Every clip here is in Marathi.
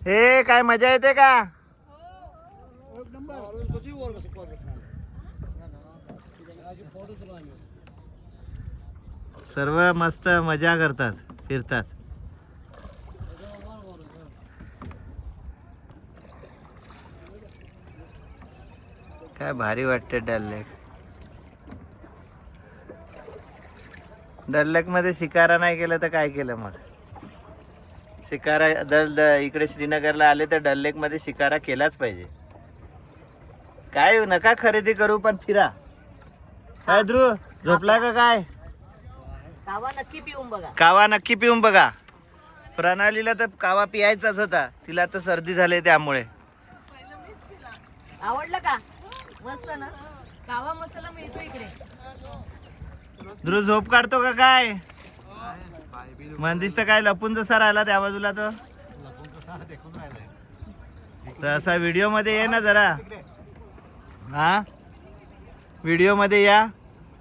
हे काय मजा येते का? सर्व मस्त मजा करतात, फिरतात. काय भारी वाटते डल लेक. डल लेक मध्ये शिकारा नाही केलं तर काय केलं मग? शिकारा इकडे श्रीनगरला आले तर डल लेक मध्ये शिकारा केलाच पाहिजे. काय नका खरेदी करू पण फिरा. काय ध्रुव झोपला का काय? कावा नक्की पिऊन बघा. कावा नक्की पिऊन बघा. प्रणालीला तर कावा पियायचाच होता, तिला तर सर्दी झाली त्यामुळे. आवडलं का? मस्त ना. कावा मसाला मिळतो इकडे. ध्रुव झोप काढतो का काय? मंदिर तर काय लपून जसा राहिला त्या बाजूला तो. तर असा व्हिडिओ मध्ये ये ना जरा. हा व्हिडिओ मध्ये या.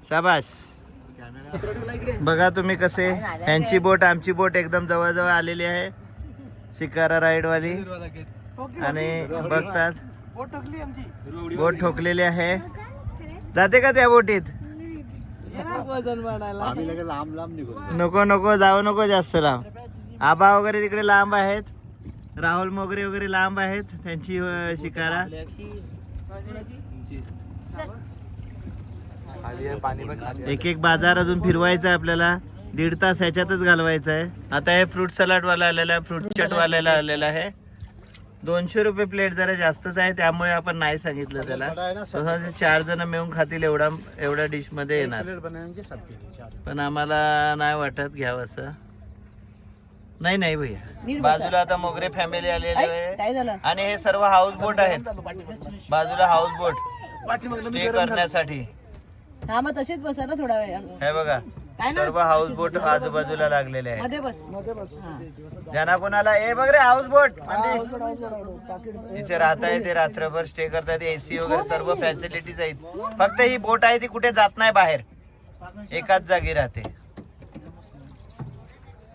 शाबाश. बघा तुम्ही कसे यांची बोट आमची बोट एकदम जवळजवळ आलेली आहे. शिकारा राईड वाली. आणि बघतात बोट ठोकलेली आहे. जाते का त्या बोटीत? नको नको जाऊ नको जास्त लांब. आबा वगैरे तिकडे लांब आहेत. राहुल मोगरे वगैरे लांब आहेत. त्यांची शिकारा. एक एक बाजार अजून फिरवायचा आहे आपल्याला. 1.5 तास ह्याच्यातच घालवायचा आहे. आता हे फ्रूट सलाड वाला आलेला आहे, फ्रूट चाट वाल्याला आलेला आहे. 200 रुपये प्लेट जरा जास्तच आहे, त्यामुळे आपण नाही सांगितलं त्याला. तसं 4 जण मिळून खातील एवढ्या डिश मध्ये येणार. पण आम्हाला नाही वाटत घ्यावं असं. नाही नाही भैया. बाजूला आता मोगरे फॅमिली आलेली आहे आणि हे सर्व हाऊस बोट आहेत. बाजूला हाऊस बोट स्टे करण्यासाठी. हा मग तसेच बसा ना थोडा वेळ. हे बघा सर्व हाऊस बोट आजूबाजूला लागलेले आहेत. मध्ये बस. ज्यांना कोणाला ए बघ रे हाऊस बोट इथे राहता येते, रात्रभर स्टे करतात. एसी वगैरे सर्व फॅसिलिटीज आहेत. फक्त ही बोट आहे ती कुठे जात नाही बाहेर, एकाच जागी राहते.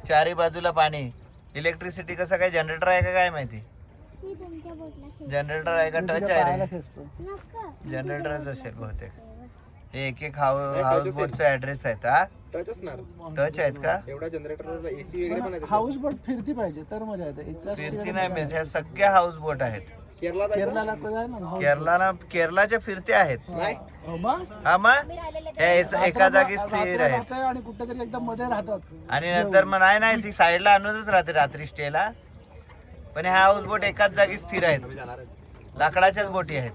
चारी बाजूला पाणी. इलेक्ट्रिसिटी कसं काय जनरेटर आहे का काय माहिती? जनरेटर आहे का टच आहे रे? जनरेटरच असेल बहुतेक. हे एक एक हाऊस बोटचा ऍड्रेस आहेत. हा टच आहेत का? एवढा जनरेटर एसी वगैरे पण आहे. हाऊस बोट फिरती पाहिजे तर मजा येते. फिरती नाही मिळत. ह्या सगळ्या हाऊस बोट आहेत. केरळला केरळाच्या फिरते आहेत. हा मग हे एका जागी स्थिर आहेत आणि कुठेतरी एकदम मध्ये राहतात. आणि नंतर मग नाही ती साईडला आणूनच राहते रात्री स्टेला. पण ह्या हाऊस बोट एकाच जागी स्थिर आहेत. लाकडाच्याच बोटी आहेत.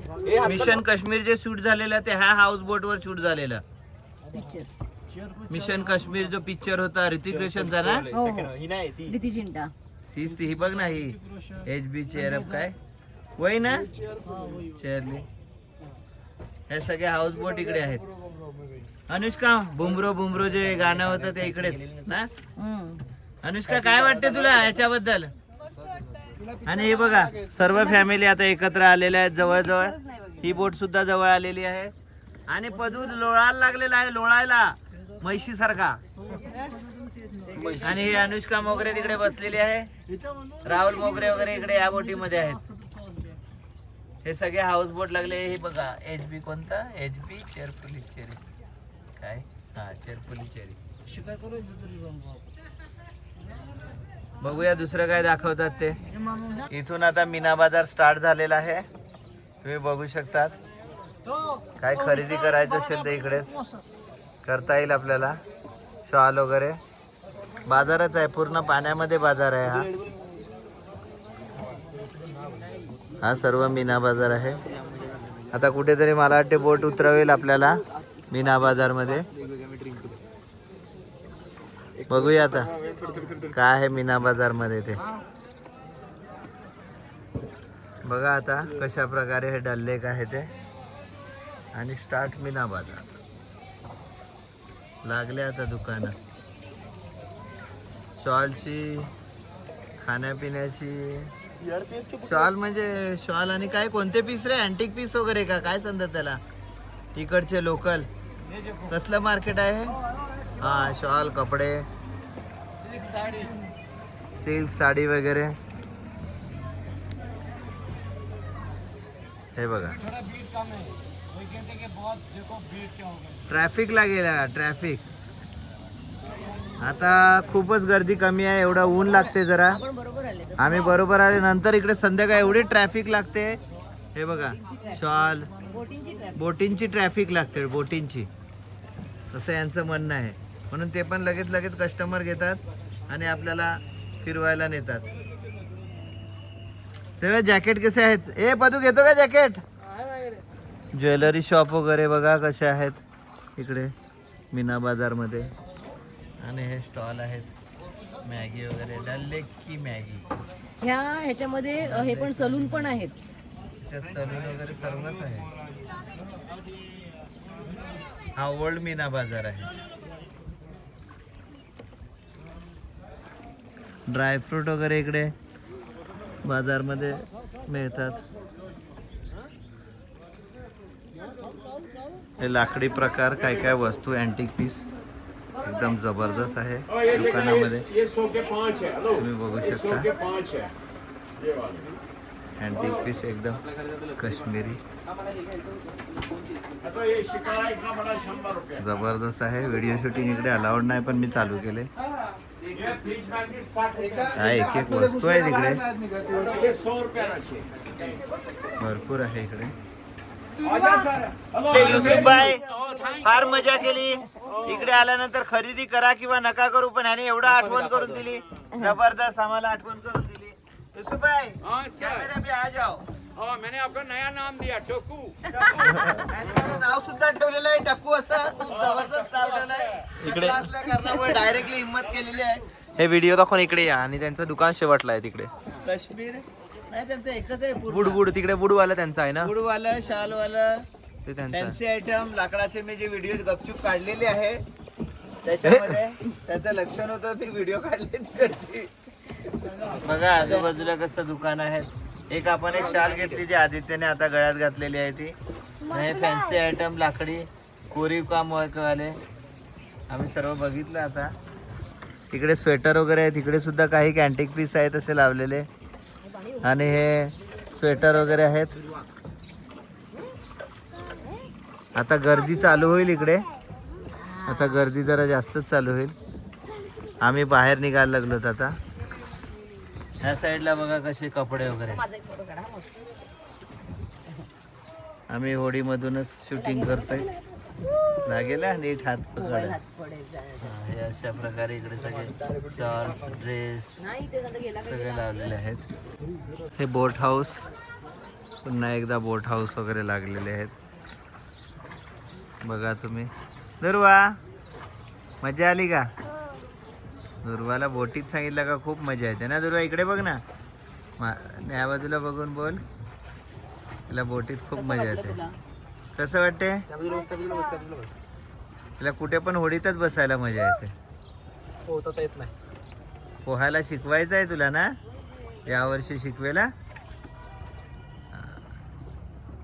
मिशन काश्मीर जे शूट झालेलं ते ह्या हाऊस बोट वर शूट झालेलं. मिशन काश्मीर जो पिक्चर होता ऋतिक रोशनचा ना. प्रीती जिंटा. तीच ती ही बघ ना. ही HB चेअरअप काय वय ना चेअरली. हे सगळे हाऊस बोट इकडे आहेत. अनुष्का बुमरो जे गाणं होतं ते इकडेच ना. अनुष्का काय वाटते तुला याच्याबद्दल? आणि हे बघा सर्व फॅमिली आता एकत्र आलेल्या आहेत जवळजवळ. ही बोट सुद्धा जवळ आलेली आहे. आणि पदू लोळायला लागलेला आहे, लोळायला म्हैशी सारखा. आणि ही अनुष्का मोगरे तिकडे बसलेली आहे. राहुल मोगरे वगैरे इकडे या बोटीमध्ये आहेत. हे सगळे हाऊस बोट लागले. हे बघा HB कोणता? HB चेअरफुली चेरी काय? हा चेअरफुली चेरी. बघूया दुसरं काय दाखवतात ते. इथून आता मीना बाजार स्टार्ट झालेला आहे. तुम्ही बघू शकतात. काय खरेदी करायचं असेल तर इकडेच करता येईल आपल्याला. शॉल वगैरे बाजारच आहे, पूर्ण पाण्यामध्ये बाजार आहे. हा सर्व मीना बाजार आहे. आता कुठेतरी मला वाटते बोट उतरवेल आपल्याला मीना बाजार मध्ये. बघूया आता काय आहे मीना बाजार मध्ये ते. बघा आता कशा प्रकारे हे डल लेक आहे ते. आणि स्टार्ट मीना बाजार लागले आता दुकानं. शॉलची, खाण्यापिण्याची. शॉल म्हणजे शॉल आणि काय कोणते पीस रे? अँटिक पीस वगैरे का काय सांगतात त्याला इकडचे लोकल? कसलं मार्केट आहे? हा शॉल, कपडे, सिल्क साडी वगैरे. हे बघा ट्रॅफिक लागेल, ट्रॅफिक आता खूपच गर्दी कमी आहे, एवढा ऊन लागते जरा. आपण बरोबर आले आम्ही बरोबर आले, नंतर इकडे संध्याकाळी एवढी ट्रॅफिक लागते. हे बघा शॉल बोटिंगची ट्रॅफिक. बोटिंगची ट्रॅफिक लागते, बोटिंगची, असं यांचं म्हणणं आहे. म्हणून ते पण लगेच कस्टमर घेतात आणि आपल्याला फिरवायला नेतात. तेव्हा जॅकेट कसे आहेत? ए पदू घेतो का जॅकेट? ज्वेलरी शॉप वगैरे बघा कसे आहेत इकडे मीना बाजारमध्ये. आणि हे स्टॉल आहेत मॅगी वगैरे, डल लेक की मॅगी. ह्याच्यामध्ये हे पण सलून पण आहेत. त्याच्यात सलून वगैरे सर्वच आहे. हा ओल्ड मीना बाजार आहे. ड्रायफ्रूट वगैरे इकडे बाजारमध्ये मिळतात. हे लाकडी प्रकार, काय काय वस्तू, अँटिक पीस एकदम जबरदस्त आहे दुकानामध्ये. तुम्ही बघू शकता अँटिक पीस एकदम काश्मीरी जबरदस्त आहे. व्हिडिओ शूटिंग इकडे अलाउड नाही, पण मी चालू केले. हा एक एक वस्तू आहे तिकडे, भरपूर आहे इकडे. युसुफभाई फार मजा केली. इकडे आल्यानंतर खरेदी करा किंवा नका करू, पण ह्याने एवढा आठवण करून दिली, जबरदस्त आम्हाला आठवण करून दिली. युसुफभाई कॅमेरा भी आ जाओ. मैंने आपका नया नाम दिया टोकू. नाव सुद्धा ठेवलेलं आहे टक्कू, असं खूप जबरदस्त नाव ठेवलं आहे. इकडे असल्या कारणामुळे डायरेक्टली हिंमत केलेली आहे. हे व्हिडिओ दाखवून इकडे या, आणि त्यांचं दुकान शेवटला आहे तिकडे. काश्मीर नाही त्यांचं एकच आहे, बुड तिकडे बुडवाला त्यांचं आहे ना, बुडवालं शालवालं ते त्यांचं आहे. फॅन्सी आयटम लाकडाचे. मी जे व्हिडिओ गपचूप काढलेले आहे त्याच्यामध्ये त्याचं लक्ष नव्हतं, मी व्हिडिओ काढले तिकडची. बघा आजूबाजूला कसं दुकान आहे. एक आपण एक शाल घेतली जी आदित्यने आता गळ्यात घातलेली आहे ती. हे फॅन्सी आयटम लाकडी कोरीव काम वाले आम्ही सर्व बघितलं. आता तिकडे स्वेटर वगैरे आहे, तिकडे सुद्धा काही अँटिक पीस आहेत असे लावलेले. आणि हे स्वेटर वगैरे आहेत. आता गर्दी चालू होईल इकडे, आता गर्दी जरा जास्तच चालू होईल. आम्ही बाहेर निघायला लागलो आता. ह्या साईडला बघा कसे कपडे वगैरे. माझा एक फोटो काढा मग. आम्ही होडीमधूनच शूटिंग करतोय. लागेल हा, नीट हात पकड. हे अशा प्रकारे इकडे सगळे शॉर्ट्स ड्रेस नाही ते झालं गेला सगळे लावलेले आहेत. हे बोट हाऊस, पुन्हा एकदा बोट हाऊस वगैरे लागलेले आहेत. बघा तुम्ही. दुर्वा मजा आली का? दुर्वाला बोटीत सांगितलं का खूप मजा येते ना दुर्वा? इकडे बघ ना, या बाजूला बघून बोल. तिला बोटीत खूप मजा येते. कसं वाटते तिला? कुठे पण होडीतच बसायला मजा येते. पोहता येत नाही. पोहायला शिकवायचं आहे तुला ना, यावर्षी शिकवेला.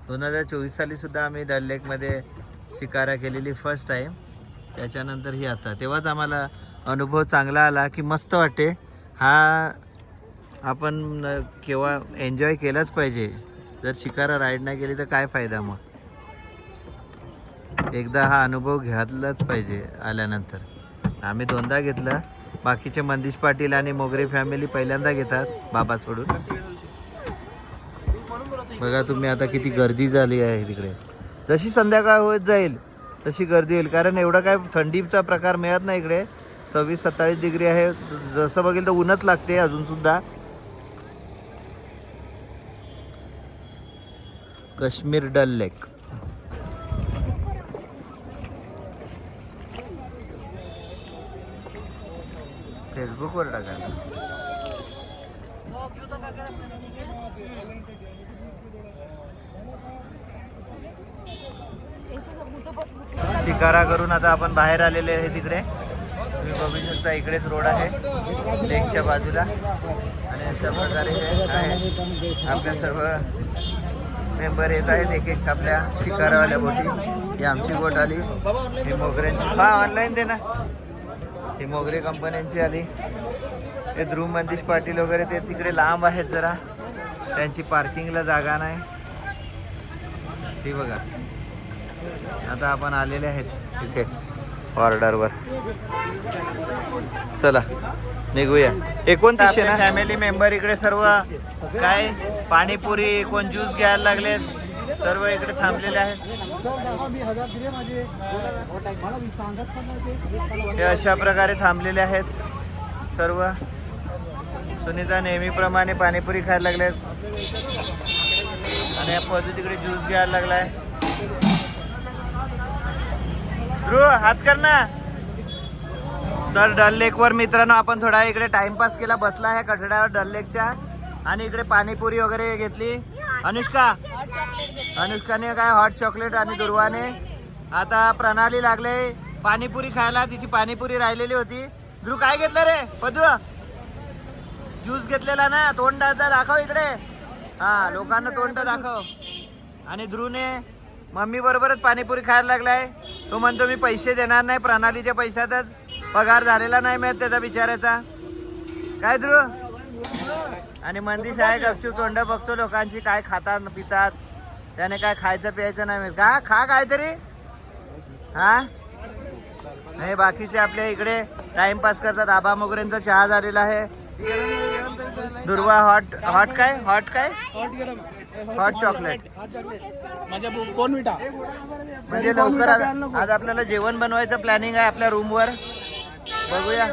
2024 साली सुद्धा आम्ही डल लेकमध्ये शिकारा केलेली फर्स्ट टाईम. त्याच्यानंतर ही आता, तेव्हाच आम्हाला अनुभव चांगला आला की मस्त वाटते. हा आपण केव्हा एन्जॉय केलाच पाहिजे. जर शिकारा राईड नाही केली तर काय फायदा मग. एकदा हा अनुभव घ्यायलाच पाहिजे आल्यानंतर. आम्ही 2दा घेतला, बाकीचे मंदिश पाटील आणि मोगरे फॅमिली पहिल्यांदा घेतात बाबा सोडून. बघा तुम्ही आता किती गर्दी झाली आहे तिकडे. जशी संध्याकाळ होत जाईल तशी गर्दी येईल, कारण एवढा काय थंडीचा प्रकार मिळत नाही इकडे. 26-27 डिग्री आहे. जसं बघेल तर ऊनच लागते अजून सुद्धा. काश्मीर डल लेक. फेसबुकवर टाकायला. शिकारा करून आता आपण बाहेर आलेले आहे तिकडे. तुम्ही बघू शकता इकडेच रोड आहे लेकच्या बाजूला. आणि अशा प्रकारे हे आहे. आपल्या सर्व मेंबर येत आहेत एक एक आपल्या शिकारावाल्या बोटी. ही आमची बोट आली, ही मोगऱ्यांची. हा ऑनलाईन दे ना. ही मोगरे कंपन्यांची आली. हे ध्रुव मंदिश पाटील वगैरे ते तिकडे लांब आहेत जरा, त्यांची पार्किंगला जागा नाही. ती बघा. आता आपण आलेले आहेत इथे ऑर्डरवर. चला निघूया. 2900 ना. फॅमिली मेंबर इकडे सर्व काय पाणीपुरी, कोण ज्यूस घ्यायला लागले, सर्व इकडे थांबलेले आहेत. हे अशा प्रकारे थांबलेले आहेत सर्व. सुनीता नेहमीप्रमाणे पाणीपुरी खायला लागलेत आणि या पद्धती तिकडे ज्यूस घ्यायला लागलाय. ध्रुव हात कर ना. तर डल लेकवर मित्रांनो आपण थोडा इकडे टाइमपास केला, बसला आहे कठड्यावर डल लेकच्या आणि इकडे पाणीपुरी वगैरे घेतली. अनुष्काने काय हॉट चॉकलेट आणि दुर्वाने. आता प्रणाली लागले पाणीपुरी खायला, तिची पाणीपुरी राहिलेली होती. ध्रुव काय घेतलं रे पदू? ज्यूस घेतलेला ना. तोंड दाखव इकडे. हा लोकांना तोंड दाखव. आणि ध्रुवने मम्मी बरोबरच पाणीपुरी खायला लागलाय. तो म्हणतो मी पैसे देणार नाही, प्रणालीच्या पैशातच पगार झालेला नाही मिळत त्याचा बिचारायचा. काय ध्रुव? आणि मंदिर आहे गपचूप तोंड बघतो लोकांची काय खातात पितात. त्याने काय खायचं प्यायचं नाही मिळत का. खा काहीतरी. हा नाही बाकीचे आपल्या इकडे टाइमपास करतात. आबा मोगरेंचा चहा झालेला आहे. दुर्वा हॉट चॉकलेट म्हणजे लवकर आज आपल्याला जेवण बनवायचं प्लॅनिंग आहे आपल्या रूमवर. बघूया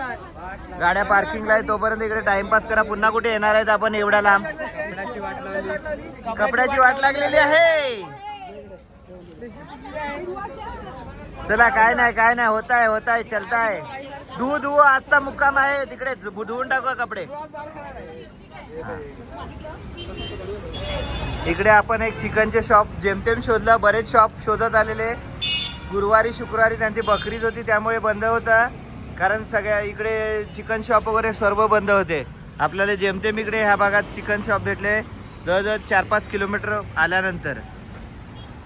गाड्या पार्किंगला आहे तोपर्यंत इकडे टाइमपास करा. पुन्हा कुठे येणार आहेत आपण एवढा लांब. कपड्याची वाट लागलेली आहे. चला काय नाही होत आहे चलताय. धुवू आजचा मुक्काम आहे तिकडे. धुवून टाकू कपडे. इकडे आपण एक चिकनचे शॉप जेमतेम शोधला. बरेच शॉप शोधत आलेले. गुरुवारी शुक्रवारी त्यांची बकरीद होती त्यामुळे बंद होता. कारण सगळ्या इकडे चिकन शॉप वगैरे सर्व बंद होते. आपल्याला जेमतेम इकडे ह्या भागात चिकन शॉप भेटले जवळजवळ 4-5 किलोमीटर आल्यानंतर.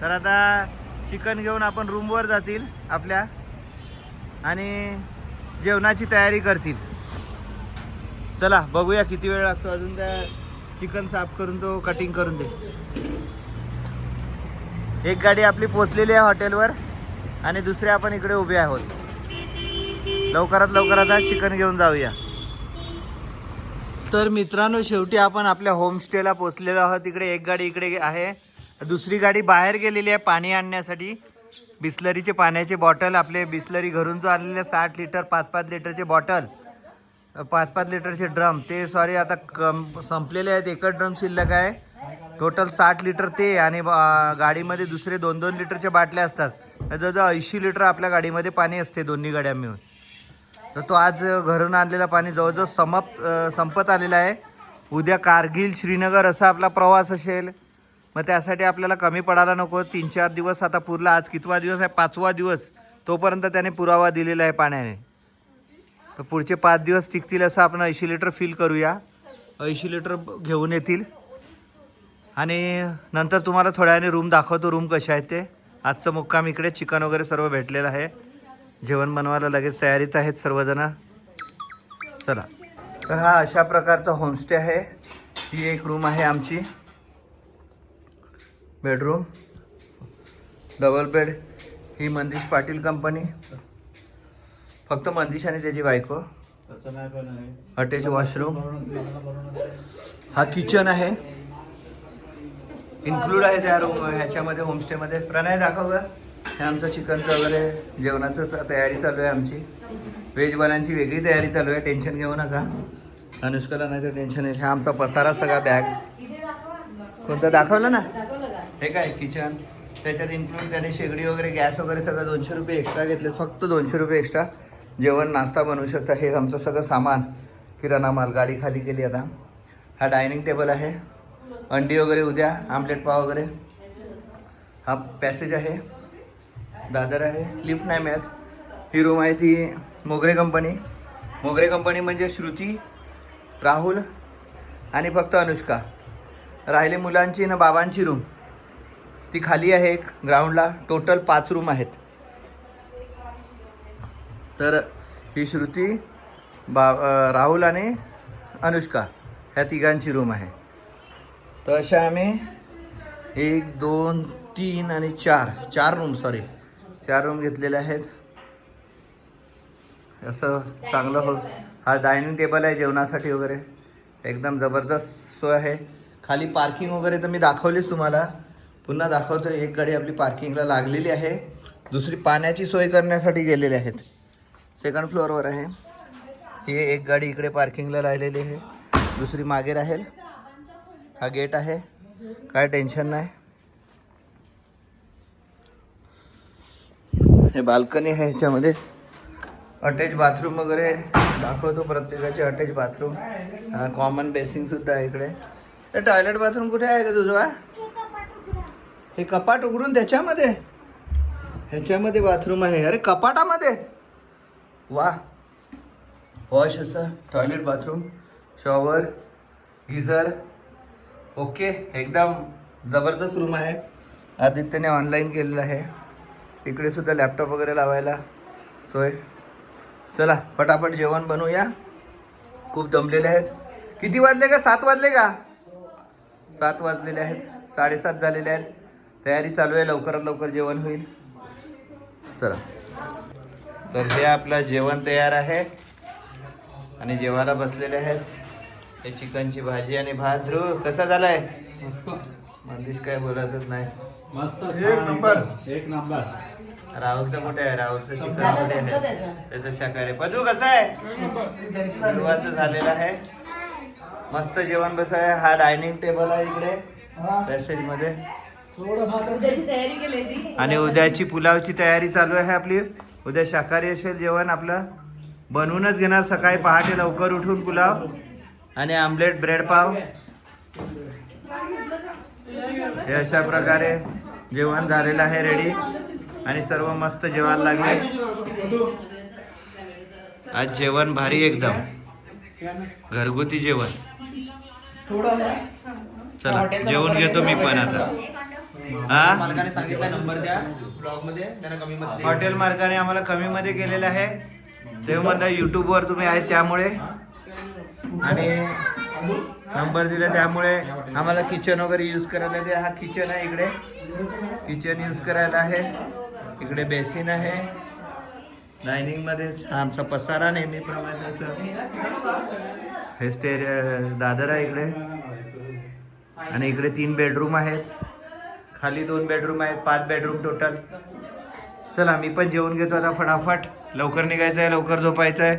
तर आता चिकन घेऊन आपण रूमवर जातील आपल्या आणि जेवणाची तयारी करतील. चला बघूया किती वेळ लागतो अजून त्या चिकन साफ करून तो कटिंग करून दे. एक गाडी आपली पोचलेली आहे हॉटेलवर आणि दुसरी आपण इकडे उभे आहोत. लवकरात आता चिकन घेऊन जाऊया. तर मित्रांनो शेवटी आपण आपल्या होमस्टेला पोचलेलो आहोत. तिकडे एक गाडी इकडे आहे, दुसरी गाडी बाहेर गेलेली आहे पाणी आणण्यासाठी. बिस्लरीचे पाण्याचे बॉटल आपले बिस्लरी घरून जो आलेले 60 लिटर 5-5 लिटरचे बॉटल 5-5 लिटरचे ड्रम ते सॉरी आता संपलेले आहेत. एकच ड्रम शिल्लक आहे. टोटल 60 लिटर ते आणि गाडीमध्ये दुसरे 2-2 लिटरच्या बाटल्या असतात. जवळजवळ 80 लिटर आपल्या गाडीमध्ये पाणी असते दोन्ही गाड्या मिळून. तर तो आज घरून आणलेला पाणी जवळजवळ संपत आलेला आहे. उद्या कारगिल श्रीनगर असा आपला प्रवास असेल. मग त्यासाठी आपल्याला कमी पडायला नको. 3-4 दिवस आता पुरला. आज कितवा दिवस आहे? 5वा दिवस. तोपर्यंत त्याने पुरावा दिलेला आहे पाण्याने. तर पुढचे 5 दिवस टिकतील असं आपण 80 लिटर फिल करूया. 80 लिटर घेऊन येतील आणि नंतर तुम्हाला थोड्या वेळाने रूम दाखवतो रूम कशा आहेत ते. आजचं मुक्काम इकडे चिकन वगैरे सर्व भेटलेलं आहे. जेवण बनवायला लगेच तयारीत आहेत सर्वजण. चला. तर हा अशा प्रकारचा होमस्टे आहे. ही एक रूम आहे आमची. Bedroom double bed. ही मंदिश पाटील कंपनी. फक्त मंदिश आणि त्याची बायको. Attach washroom. हा किचन आहे इन्क्लूड आहे त्या रूम ह्याच्यामध्ये होमस्टेमध्ये. प्रणय दाखव ग. हे आमचं चिकनचं वगैरे जेवणाचं तयारी चालू आहे आमची. व्हेजवाल्यांची वेगळी तयारी चालू आहे. टेन्शन घेऊ नका. अनुष्काला नाही तर टेन्शन आहे. हा आमचा पसारा सगळा बॅग कोणतं दाखवलं ना. हे काय किचन त्याच्यात इन्क्लूड त्याने शेगडी वगैरे गॅस वगैरे सगळं 200 रुपये एक्स्ट्रा घेतले. फक्त 200 रुपये एक्स्ट्रा. जेवण नाश्ता बनवू शकता. हे आमचं सगळं सामान किराणा माल गाडी खाली केली आता. हा डायनिंग टेबल आहे. अंडी वगैरे उद्या आमलेट पाव वगैरे. हा पॅसेज आहे. दादर आहे. लिफ्ट नाही मिळत. ही रूम आहे ती मोगरे कंपनी. मोगरे कंपनी म्हणजे श्रुती, राहुल आणि फक्त अनुष्का. राहिले मुलांची ना बाबांची रूम ती खाली आहे एक ग्राउंडला. टोटल 5 रूम आहेत. तर ही श्रुती राहुल आणि अनुष्का ह्या तिघांची रूम आहे. तर अशा आम्ही 1 2 3 आणि 4 रूम, सॉरी 4 रूम घेतलेले आहेत. असं चांगलं हो. हा डायनिंग टेबल आहे जेवणासाठी वगैरे, एकदम जबरदस्त सोय आहे. खाली पार्किंग वगैरे तर मी दाखवलीच तुम्हाला, पुन्हा दाखवतो. एक गाडी आपली पार्किंगला लागलेली आहे, दुसरी पाण्याची सोय करण्यासाठी गेलेली आहेत. सेकंड फ्लोअरवर आहे. ही एक गाडी इकडे पार्किंगला लागलेली आहे, दुसरी मागे राहील. हा गेट आहे, काय टेन्शन नाही. हे बाल्कनी आहे, ह्याच्यामध्ये अटॅच बाथरूम वगैरे दाखवतो. प्रत्येकाचे अटॅच बाथरूम, हा कॉमन बेसिंग सुद्धा आहे इकडे. हे टॉयलेट बाथरूम कुठे आहे का तुझं? हे कपाट उघडून ह्याच्यामध्ये बाथरूम आहे. अरे कपाटामध्ये, वा. वॉश असं toilet bathroom, shower, geyser, okay. एकदम जबरदस्त रूम आहे. आदित्यने ऑनलाईन केलेलं आहे. इकडे सुद्धा लॅपटॉप वगैरे लावायला सोय. चला पटापट जेवण बनवूया, खूप दमलेले आहेत. किती वाजले का? 7 वाजले का? 7 वाजलेले आहेत, 7:30 झालेले आहेत. तयारी चालू आहे, लवकरात लवकर जेवण होईल. चला, तर हे आपलं जेवण तयार आहे आणि जेवायला बसलेले आहेत. हे चिकनची भाजी आणि भात. ध्रुव कसा झालाय? मंदिश काय बोलतच नाही. एक नंबर. राहुलचं कुठे आहे? राहुलचं चिकन कुठे आहे? त्याचं शाकाहारी. पदू कसं आहे? ध्रुवाचं झालेलं आहे. मस्त जेवण बस आहे. हा डायनिंग टेबल आहे इकडे पॅसेज मध्ये. उद्याची तयारी केली ती. आणि उद्याची पुलावची तयारी चालू आहे आपली. उद्या शाकाहारी असेल जेवण आपलं, बनवूनच घेणार. सकाळी पहाटे लवकर उठून पुलाव आणि आमलेट, ब्रेड पाव. हे अशा प्रकारे जेवण झालेलं आहे रेडी, आणि सर्व मस्त जेवायला लागले. आज जेवण भारी, एकदम घरगुती जेवण. चला जेवण घेतो मी पण आता. हा, मालकाने सांगितलं नंबर द्या ब्लॉग मध्ये, त्यांना कमी मध्ये. हॉटेल मार्गाने आम्हाला कमी मध्ये केलेलं आहे. ते म्हणलं युट्यूबवर तुम्ही आहेत त्यामुळे, आणि नंबर दिला त्यामुळे आम्हाला किचन वगैरे यूज करायला दे. हा किचन आहे इकडे, किचन यूज करायला आहे. इकडे बेसिन आहे. डायनिंग मध्येच हा आमचा पसारा नेहमीप्रमाणेचा. हे दादर आहे इकडे, आणि इकडे 3 बेडरूम आहेत, खाली 2 बेडरूम आहेत, 5 बेडरूम टोटल. चला मी पण जेवून घेतो आता फटाफट. लवकर निघायचं आहे, लवकर झोपायचं आहे.